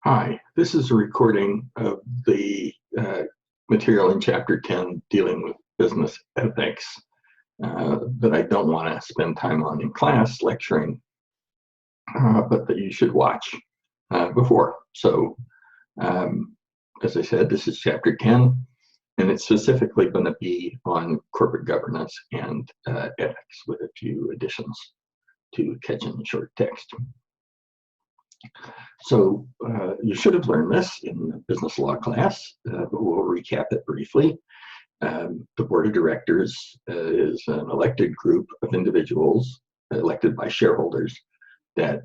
Hi, this is a recording of the material in Chapter 10 dealing with business ethics that I don't want to spend time on in class lecturing, but that you should watch before. So, as I said, this is Chapter 10, and it's specifically going to be on corporate governance and ethics with a few additions to catch in the short text. So you should have learned this in the business law class, but we'll recap it briefly. The board of directors is an elected group of individuals elected by shareholders that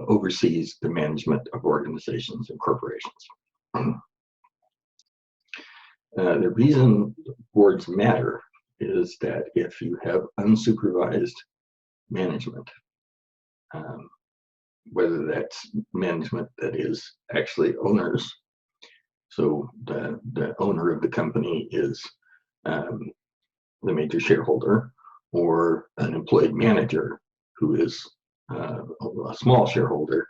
oversees the management of organizations and corporations. The reason boards matter is that if you have unsupervised management, whether that's management that is actually owners, so the owner of the company is the major shareholder, or an employed manager who is a small shareholder,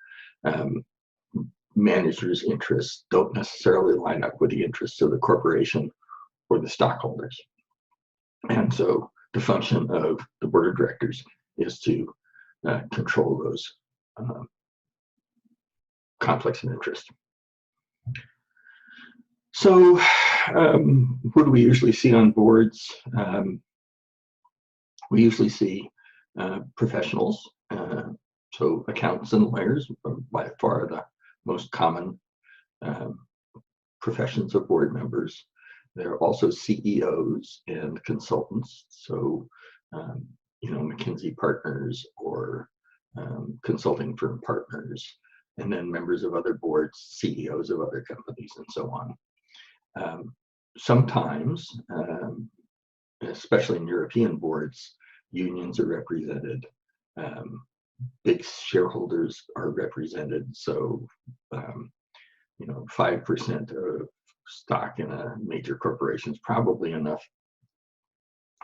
managers' interests don't necessarily line up with the interests of the corporation or the stockholders. And so the function of the board of directors is to control those conflicts of interest. So what do we usually see on boards? We usually see professionals, so accountants and lawyers are by far the most common professions of board members. There are also CEOs and consultants, so McKinsey partners or consulting firm partners, and then members of other boards, CEOs of other companies, and so on. Sometimes, especially in European boards, unions are represented, big shareholders are represented, so 5% of stock in a major corporation is probably enough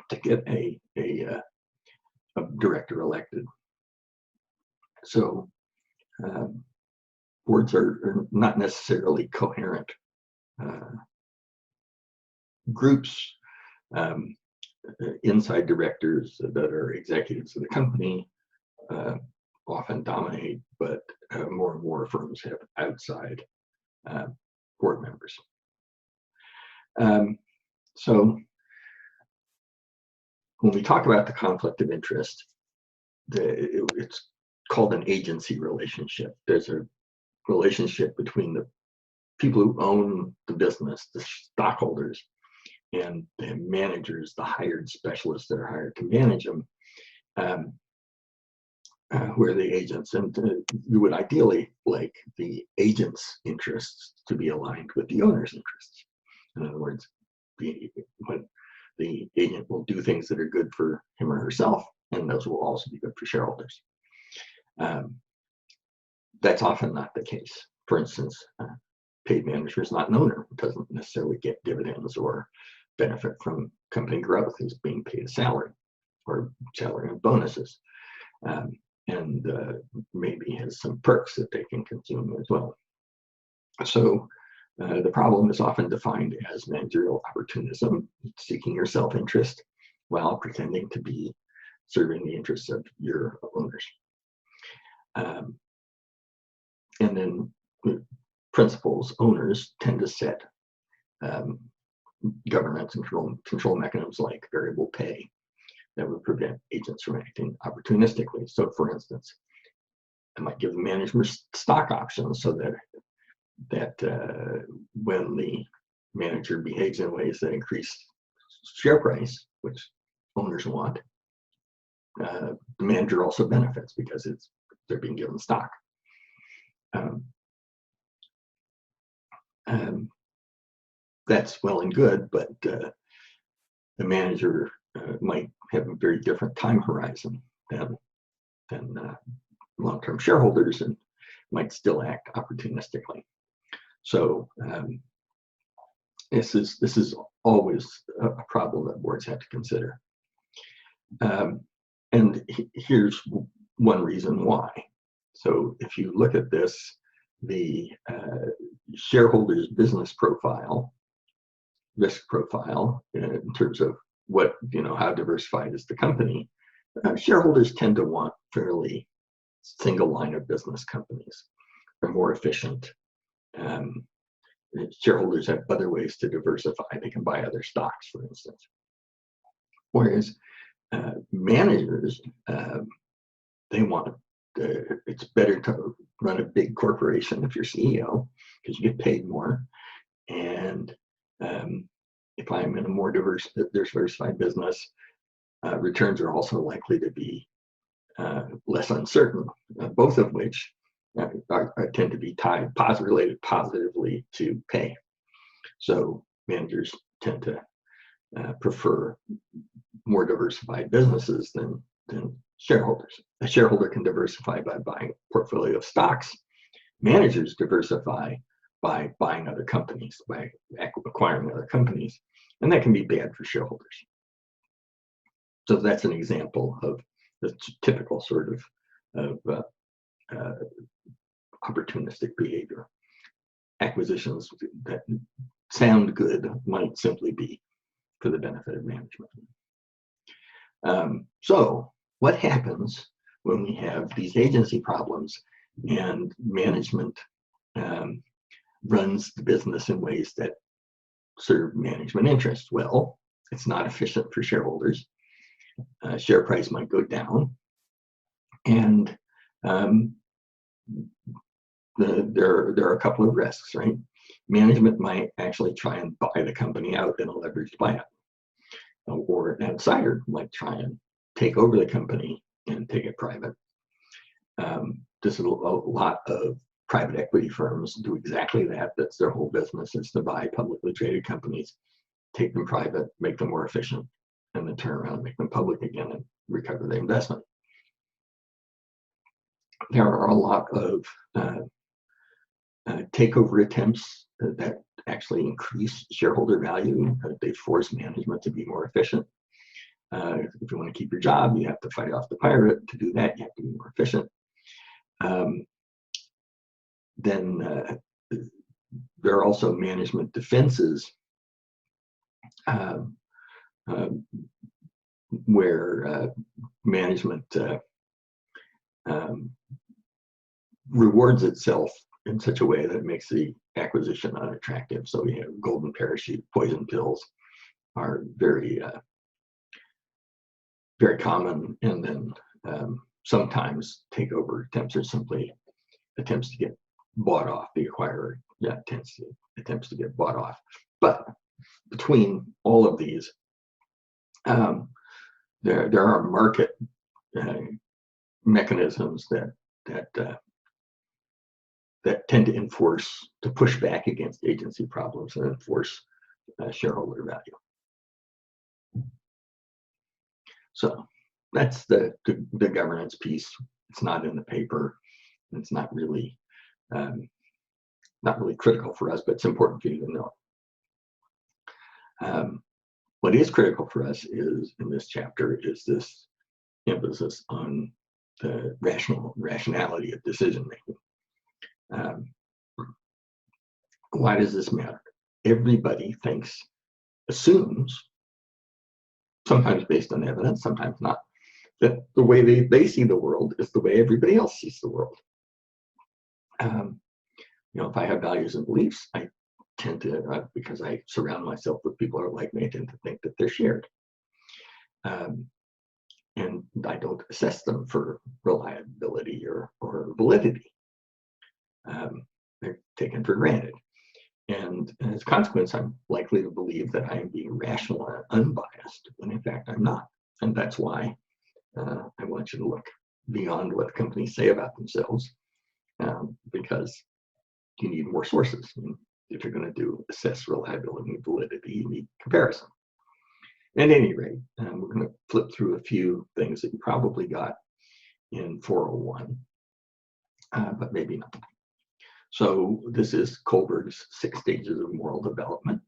to get a director elected. So boards are not necessarily coherent groups. Inside directors that are executives of the company often dominate, but more and more firms have outside board members. So when we talk about the conflict of interest, it's called an agency relationship. There's a relationship between the people who own the business, the stockholders, and the managers, the hired specialists that are hired to manage them, who are the agents. And you would ideally like the agent's interests to be aligned with the owner's interests. In other words, when the agent will do things that are good for him or herself, and those will also be good for shareholders. That's often not the case. For instance, paid manager is not an owner, doesn't necessarily get dividends or benefit from company growth. He's being paid a salary or salary and bonuses, and maybe has some perks that they can consume as well. So the problem is often defined as managerial opportunism, seeking your self-interest while pretending to be serving the interests of your owners. And then principals, owners tend to set governance and control mechanisms like variable pay that would prevent agents from acting opportunistically. So for instance, I might give the manager stock options so that when the manager behaves in ways that increase share price, which owners want, the manager also benefits because they're being given stock. That's well and good, but the manager might have a very different time horizon than long-term shareholders and might still act opportunistically. So this is always a problem that boards have to consider. And here's one reason why. So if you look at this the shareholder's business profile, risk profile, in terms of what, how diversified is the company, shareholders tend to want fairly single line of business companies. They're more efficient. Shareholders have other ways to diversify. They can buy other stocks, for instance. Whereas managers, they want, it's better to run a big corporation if you're CEO, because you get paid more. And if I'm in a more diversified business, returns are also likely to be less uncertain, both of which tend to be tied, related positively to pay. So managers tend to prefer more diversified businesses than shareholders. A shareholder can diversify by buying a portfolio of stocks. Managers diversify by buying other companies, by acquiring other companies, and that can be bad for shareholders. So that's an example of the typical sort of opportunistic behavior. Acquisitions that sound good might simply be for the benefit of management. So what happens when we have these agency problems and management runs the business in ways that serve management interests? Well, it's not efficient for shareholders. Share price might go down, and there are a couple of risks, right? Management might actually try and buy the company out in a leveraged buyout, or an outsider might try and take over the company and take it private. Just a lot of private equity firms do exactly that. That's their whole business, is to buy publicly traded companies, take them private, make them more efficient, and then turn around and make them public again and recover the investment. There are a lot of takeover attempts that actually increase shareholder value. They force management to be more efficient. If you want to keep your job, you have to fight off the pirate. To do that, you have to be more efficient. Then there are also management defenses where management rewards itself in such a way that makes the acquisition unattractive. So we have golden parachute, poison pills are very very common, and then sometimes takeover attempts are simply attempts to get bought off. The acquirer attempts to get bought off. But between all of these, there are market mechanisms that tend to push back against agency problems and enforce shareholder value. So that's the governance piece. It's not in the paper. It's not really critical for us, but it's important for you to know. What is critical for us is, in this chapter, is this emphasis on the rationality of decision making. Why does this matter? Everybody assumes, sometimes based on evidence, sometimes not, that the way they see the world is the way everybody else sees the world. If I have values and beliefs, I tend to, because I surround myself with people who are like me, I tend to think that they're shared. And I don't assess them for reliability or validity. They're taken for granted. And as a consequence, I'm likely to believe that I am being rational and unbiased, when in fact I'm not. And that's why I want you to look beyond what the companies say about themselves, because you need more sources. And if you're going to assess reliability and validity, you need comparison. At any rate, we're going to flip through a few things that you probably got in 401, but maybe not. So this is Kohlberg's 6 stages of moral development.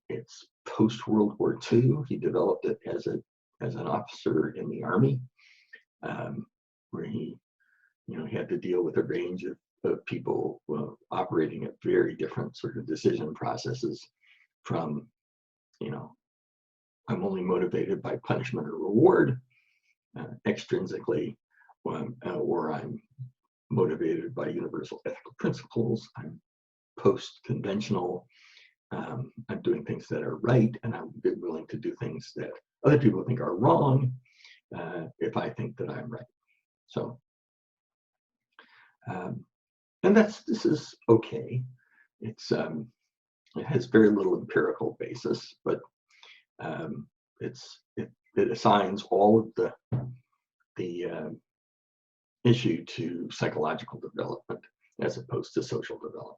It's post-World War II. He developed it as an officer in the Army, where he had to deal with a range of people operating at very different sort of decision processes from, I'm only motivated by punishment or reward extrinsically, or I'm motivated by universal ethical principles. I'm post-conventional. I'm doing things that are right, and I'm willing to do things that other people think are wrong if I think that I'm right. So, and this is okay. It has very little empirical basis, but it assigns all of the issue to psychological development as opposed to social development,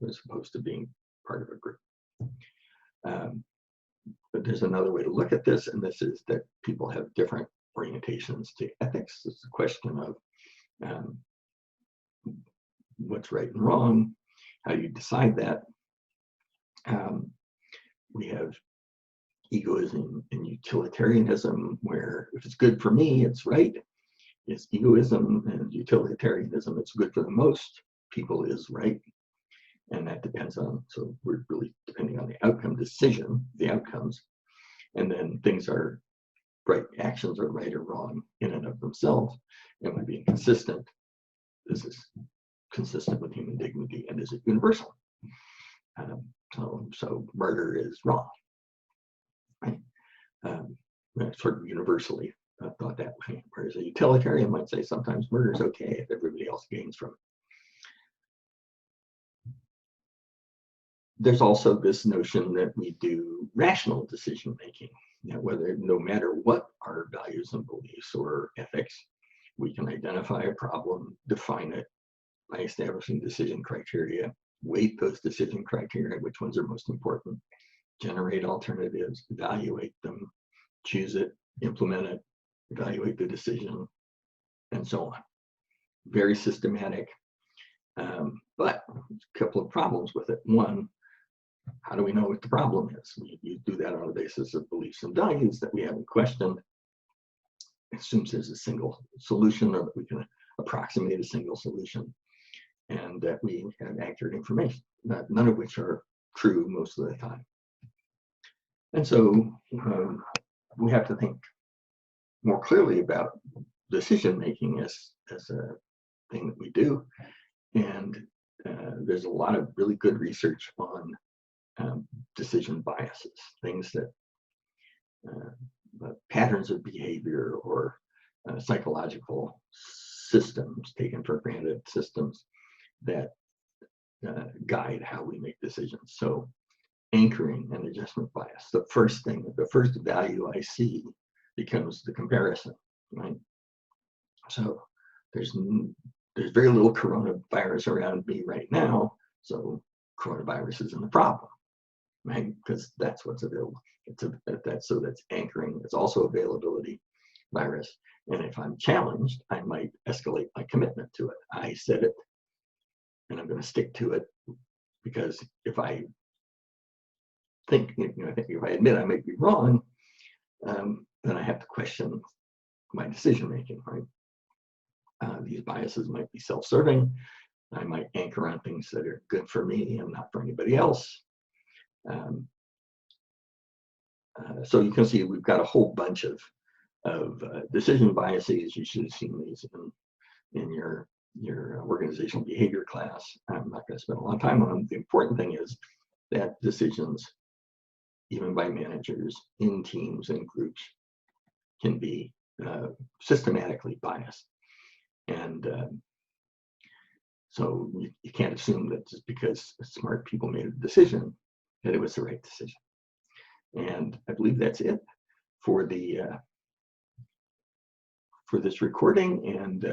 as opposed to being part of a group. But there's another way to look at this, and this is that people have different orientations to ethics. It's a question of what's right and wrong, how you decide that. We have egoism and utilitarianism, where if it's good for me, it's right. It's egoism and utilitarianism. It's good for the most people is right. And that depends on, so we're really depending on the outcome decision, the outcomes. And then things are right, actions are right or wrong in and of themselves. Am I being consistent? This is consistent with human dignity, and is it universal? So murder is wrong, right? Sort of universally thought that way. Whereas a utilitarian might say sometimes murder is okay if everybody else gains from it. There's also this notion that we do rational decision making. Whether no matter what our values and beliefs or ethics, we can identify a problem, define it by establishing decision criteria, weight those decision criteria, which ones are most important, generate alternatives, evaluate them, choose it, implement it, evaluate the decision, and so on. Very systematic, but a couple of problems with it. One, how do we know what the problem is? We do that on the basis of beliefs and values that we haven't questioned. It assumes there's a single solution, or that we can approximate a single solution, and that we have accurate information, none of which are true most of the time. And so we have to think more clearly about decision making as a thing that we do. And there's a lot of really good research on decision biases, things that patterns of behavior or psychological systems, taken for granted systems that guide how we make decisions. So anchoring and adjustment bias, the first value I see becomes the comparison, right? So there's very little coronavirus around me right now, so coronavirus isn't a problem, right? Because that's what's available. So that's anchoring. It's also availability virus. And if I'm challenged, I might escalate my commitment to it. I said it, and I'm going to stick to it, because if I think, if I admit I may be wrong, then I have to question my decision making, right? These biases might be self-serving. I might anchor on things that are good for me and not for anybody else. So you can see we've got a whole bunch of decision biases. You should have seen these in your organizational behavior class. I'm not going to spend a lot of time on them. The important thing is that decisions, even by managers in teams and groups, can be systematically biased. And so you can't assume that just because smart people made a decision that it was the right decision. And I believe that's it for the for this recording. And